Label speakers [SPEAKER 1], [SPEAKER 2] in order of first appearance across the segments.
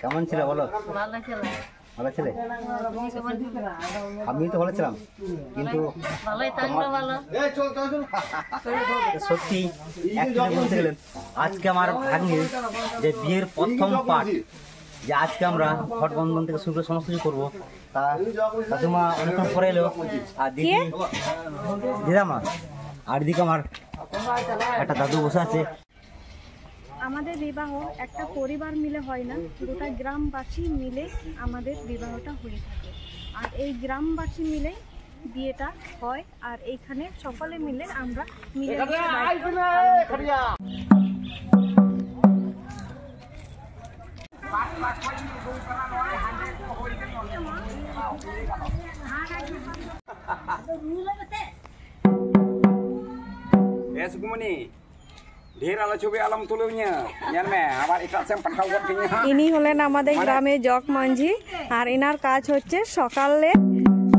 [SPEAKER 1] কেমন ছিল বলো? ভালো ছিলে? আমি তো ভালো ছিলাম, কিন্তু সত্যি বলতে গেলেন আজকে আমার ভাগ্নির যে বিয়ের প্রথম পাঠ, যে আজকে আমরা ঘট বন্ধন থেকে শুরু করে সমস্ত কিছু করবো, তা কাকিমা অনেকক্ষণ পরে এলো। আর দিদামা আর দিকে আমার একটা দাদু বসে আছে।
[SPEAKER 2] আমাদের বিবাহ একটা পরিবার মিলে হয় না, গোটা গ্রামবাসী মিলে আমাদের বিবাহটা হয়ে থাকে। আর এই গ্রামবাসী মিলেই বিয়েটা হয়, আর এইখানে সকলে মিলে আমরা মিলে ইনি হলেন আমাদের গ্রামে জগ মাঝি, আর এনার কাজ হচ্ছে সকালে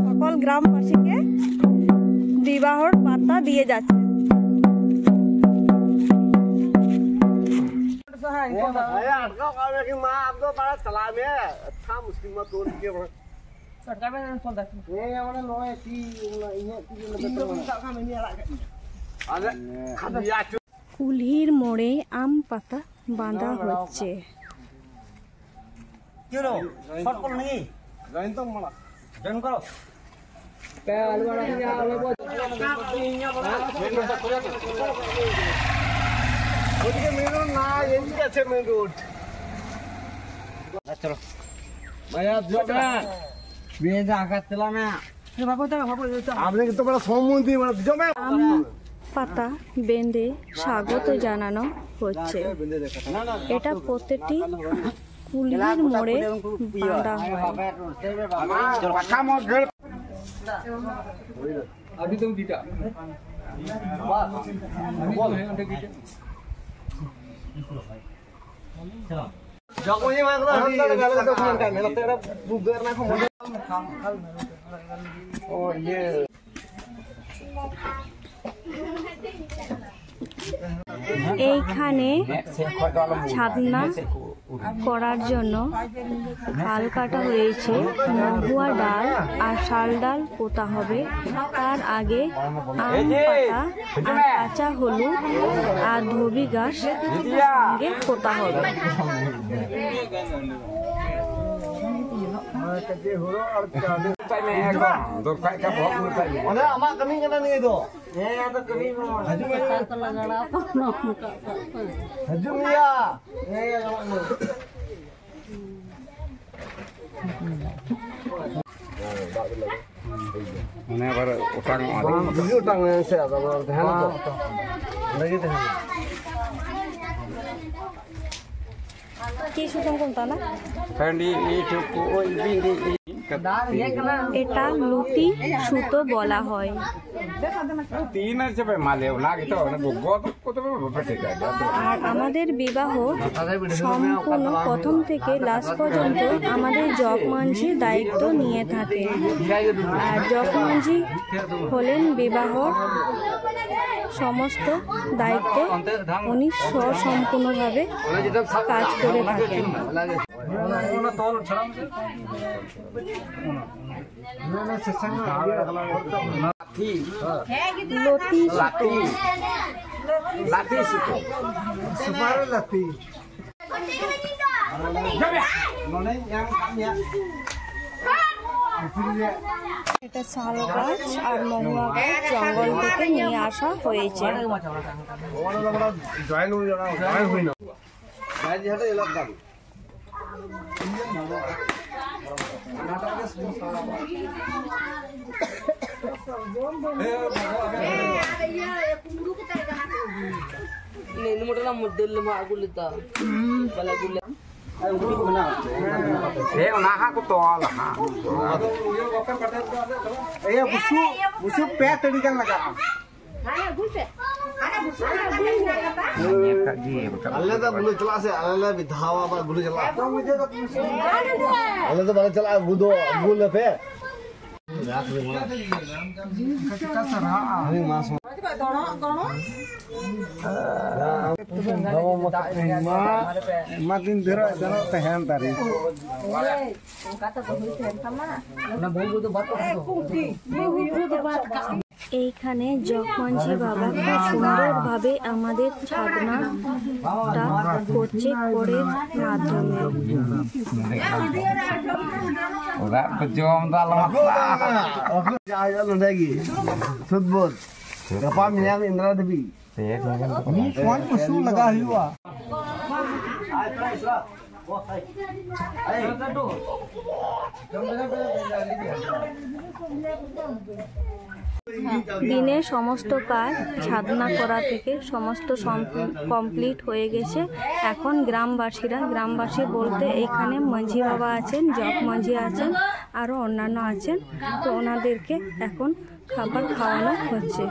[SPEAKER 2] সকল গ্রামবাসীকে বিবাহর বার্তা দিয়ে যাচ্ছে। কুলহির মোড়ে আম পাতা বাঁধা হচ্ছে। পাতা বেঁধে স্বাগত জানানো হচ্ছে। এটা প্রত্যেকটি কুলহির মোড়ে বাঁধা হয়। এইখানে ছাদনা করার জন্য খাল কাটা হয়েছে, মহুয়া ডাল আর শাল ডাল পোতা হবে। তার আগে আম পাতা আর কাঁচা হলুদ আর ধবি গাছ সঙ্গে পোতা হবে। কি সুতম কোনটা না? এটা লুতি সুতো বলা হয়। আর আমাদের বিবাহ সম্পূর্ণ প্রথম থেকে লাস্ট পর্যন্ত আমাদের জগ মাঝি দায়িত্ব নিয়ে থাকে। আর জগ মাঝি হলেন বিবাহর সমস্ত দায়িত্ব উনি সম্পূর্ণভাবে কাজ করে থাকেন। এটা শাল গাছ আর মহুয়া গাছ জঙ্গল থেকে নিয়ে আসা হয়েছে।
[SPEAKER 3] Makin derak jangan tahan tadi.
[SPEAKER 2] এইখানে জগমঞ্জি বাবা খুব সুন্দরভাবে আমাদের ছাদনাটা করছে খড়ের মাধ্যমে।
[SPEAKER 3] Udah pejom dalam Jaya lu lagi. Sudbud. Kapal yang Indra Devi. Ini kuan kusu laga hiwa.
[SPEAKER 2] দিনে সমস্ত কাজ ছাদনা করা থেকে সমস্ত কমপ্লিট হয়ে গেছে। এখন গ্রামবাসী বলতে এইখানে মাঝি বাবা আছেন, জগ মাঝি আছেন, আরও অন্যান্য আছেন। তো ওনাদেরকে এখন খাবার খাওয়ানো হচ্ছে।